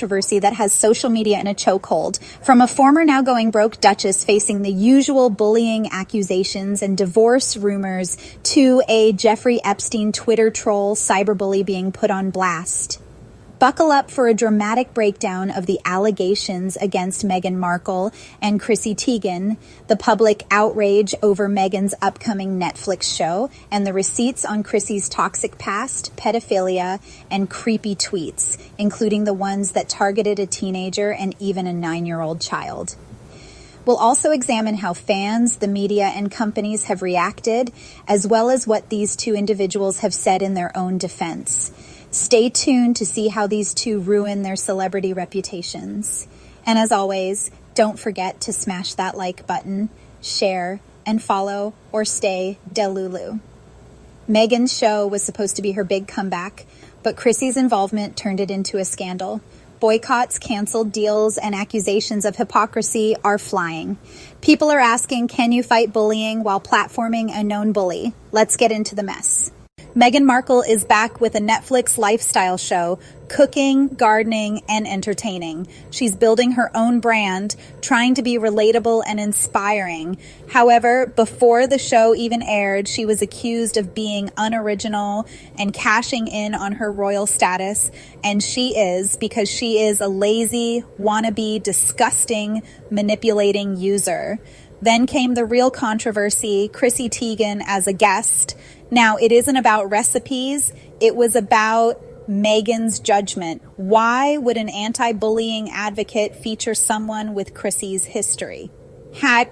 controversy that has social media in a chokehold. From a former now going broke duchess facing the usual bullying accusations and divorce rumors to a Jeffrey Epstein Twitter troll cyberbully being put on blast. Buckle up for a dramatic breakdown of the allegations against Meghan Markle and Chrissy Teigen, the public outrage over Meghan's upcoming Netflix show, and the receipts on Chrissy's toxic past, pedophilia, and creepy tweets, including the ones that targeted a teenager and even a 9-year-old child. We'll also examine how fans, the media, and companies have reacted, as well as what these two individuals have said in their own defense. Stay tuned to see how these two ruin their celebrity reputations. And as always, don't forget to smash that like button, share, and follow or stay Delulu. Meghan's show was supposed to be her big comeback, but Chrissy's involvement turned it into a scandal. Boycotts, canceled deals, and accusations of hypocrisy are flying. People are asking, can you fight bullying while platforming a known bully? Let's get into the mess. Meghan Markle is back with a Netflix lifestyle show, cooking, gardening, and entertaining. She's building her own brand, trying to be relatable and inspiring. However, before the show even aired, she was accused of being unoriginal and cashing in on her royal status. And she is, because she is a lazy, wannabe, disgusting, manipulating user. Then came the real controversy, Chrissy Teigen as a guest. Now, it isn't about recipes. It was about Meghan's judgment. Why would an anti-bullying advocate feature someone with Chrissy's history?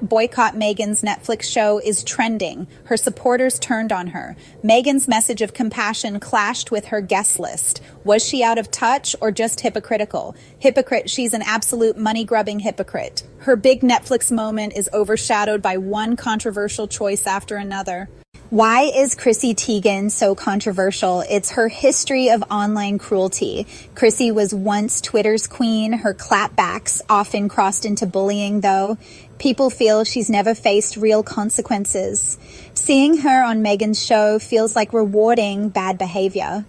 Boycott Meghan's Netflix show is trending. Her supporters turned on her. Meghan's message of compassion clashed with her guest list. Was she out of touch or just hypocritical? Hypocrite, she's an absolute money-grubbing hypocrite. Her big Netflix moment is overshadowed by one controversial choice after another. Why is Chrissy Teigen so controversial? It's her history of online cruelty. Chrissy was once Twitter's queen. Her clapbacks often crossed into bullying, though. People feel she's never faced real consequences. Seeing her on Meghan's show feels like rewarding bad behavior.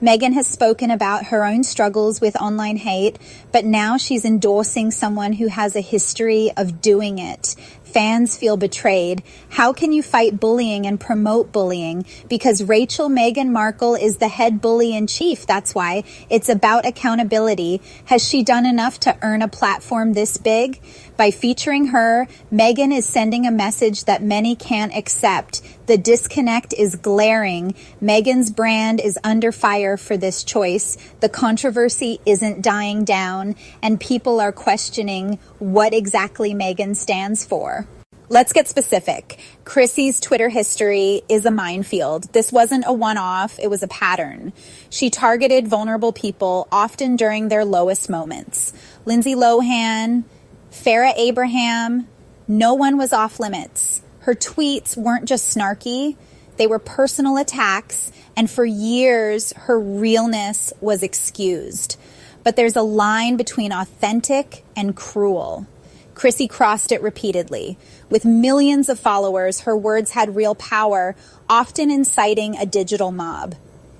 Meghan has spoken about her own struggles with online hate, but now she's endorsing someone who has a history of doing it. Fans feel betrayed. How can you fight bullying and promote bullying? Because Meghan Markle is the head bully in chief. That's why. It's about accountability. Has she done enough to earn a platform this big? By featuring her, Meghan is sending a message that many can't accept. The disconnect is glaring. Meghan's brand is under fire for this choice. The controversy isn't dying down, and people are questioning what exactly Meghan stands for. Let's get specific. Chrissy's Twitter history is a minefield. This wasn't a one-off, it was a pattern. She targeted vulnerable people, often during their lowest moments. Lindsay Lohan, Farrah Abraham, no one was off limits. Her tweets weren't just snarky, they were personal attacks, and for years, her realness was excused. But there's a line between authentic and cruel. Chrissy crossed it repeatedly. With millions of followers, her words had real power, often inciting a digital mob.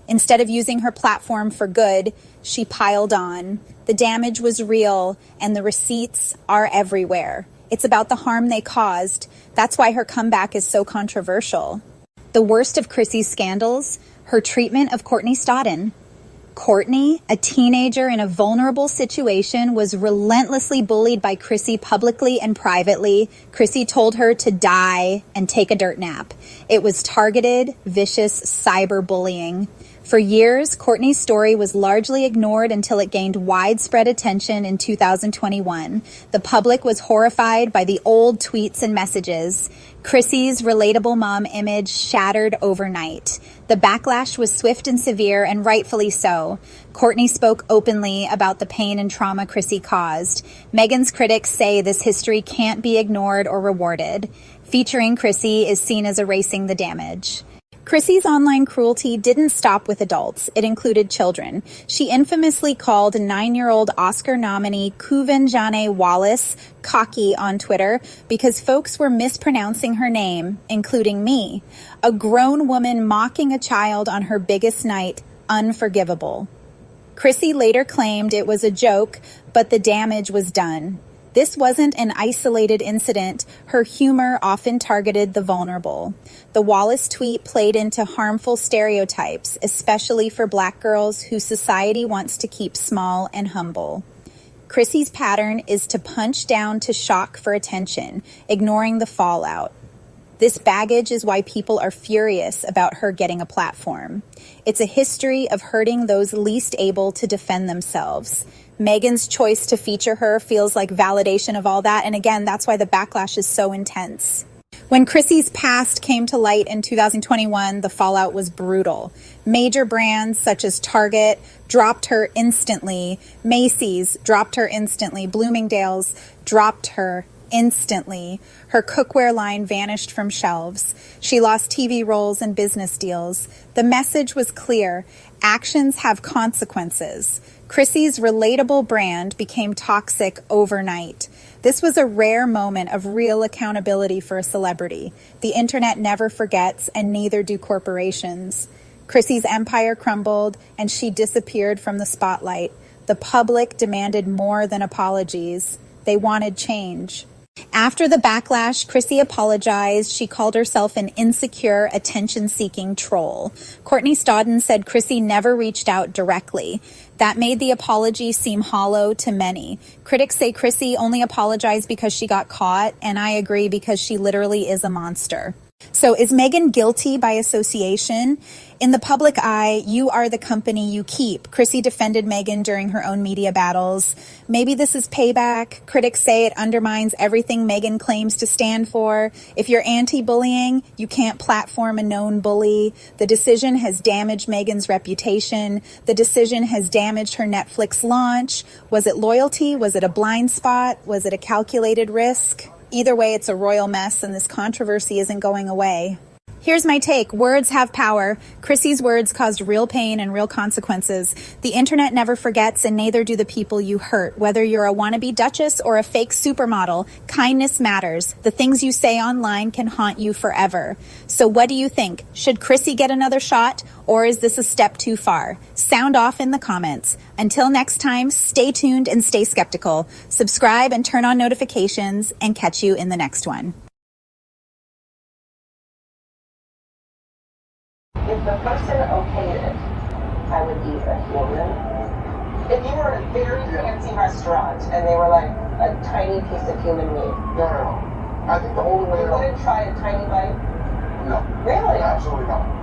Instead of using her platform for good, she piled on. The damage was real, and the receipts are everywhere. It's about the harm they caused. That's why her comeback is so controversial. The worst of Chrissy's scandals, her treatment of Courtney Stodden. Courtney, a teenager in a vulnerable situation, was relentlessly bullied by Chrissy publicly and privately. Chrissy told her to die and take a dirt nap. It was targeted, vicious cyberbullying. For years, Courtney's story was largely ignored until it gained widespread attention in 2021. The public was horrified by the old tweets and messages. Chrissy's relatable mom image shattered overnight. The backlash was swift and severe, and rightfully so. Courtney spoke openly about the pain and trauma Chrissy caused. Meghan's critics say this history can't be ignored or rewarded. Featuring Chrissy is seen as erasing the damage. Chrissy's online cruelty didn't stop with adults. It included children. She infamously called 9-year-old Oscar nominee Kuvenjane Wallace cocky on Twitter because folks were mispronouncing her name, including me. A grown woman mocking a child on her biggest night, unforgivable. Chrissy later claimed it was a joke, but the damage was done. This wasn't an isolated incident. Her humor often targeted the vulnerable. The Wallace tweet played into harmful stereotypes, especially for Black girls who society wants to keep small and humble. Chrissy's pattern is to punch down to shock for attention, ignoring the fallout. This baggage is why people are furious about her getting a platform. It's a history of hurting those least able to defend themselves. Meghan's choice to feature her feels like validation of all that, and again, that's why the backlash is so intense. When Chrissy's past came to light in 2021, the fallout was brutal. Major brands such as Target dropped her instantly, Macy's dropped her instantly, Bloomingdale's dropped her instantly. Her cookware line vanished from shelves. She lost TV roles and business deals. The message was clear. Actions have consequences. Chrissy's relatable brand became toxic overnight. This was a rare moment of real accountability for a celebrity. The internet never forgets, and neither do corporations. Chrissy's empire crumbled, and she disappeared from the spotlight. The public demanded more than apologies. They wanted change. After the backlash, Chrissy apologized. She called herself an insecure, attention-seeking troll. Courtney Stodden said Chrissy never reached out directly. That made the apology seem hollow to many. Critics say Chrissy only apologized because she got caught, and I agree because she literally is a monster. So is Meghan guilty by association? In the public eye, you are the company you keep. Chrissy defended Meghan during her own media battles. Maybe this is payback. Critics say it undermines everything Meghan claims to stand for. If you're anti-bullying, you can't platform a known bully. The decision has damaged Meghan's reputation. The decision has damaged her Netflix launch. Was it loyalty? Was it a blind spot? Was it a calculated risk? Either way, it's a royal mess, and this controversy isn't going away. Here's my take. Words have power. Chrissy's words caused real pain and real consequences. The internet never forgets, and neither do the people you hurt. Whether you're a wannabe duchess or a fake supermodel, kindness matters. The things you say online can haunt you forever. So what do you think? Should Chrissy get another shot, or is this a step too far? Sound off in the comments. Until next time, stay tuned and stay skeptical. Subscribe and turn on notifications, and catch you in the next one. If the person okayed it, I would eat a human. If you were at a very fancy restaurant and they were like a tiny piece of human meat. No. I think the only way... You wouldn't try a tiny bite? No. Really? Absolutely not.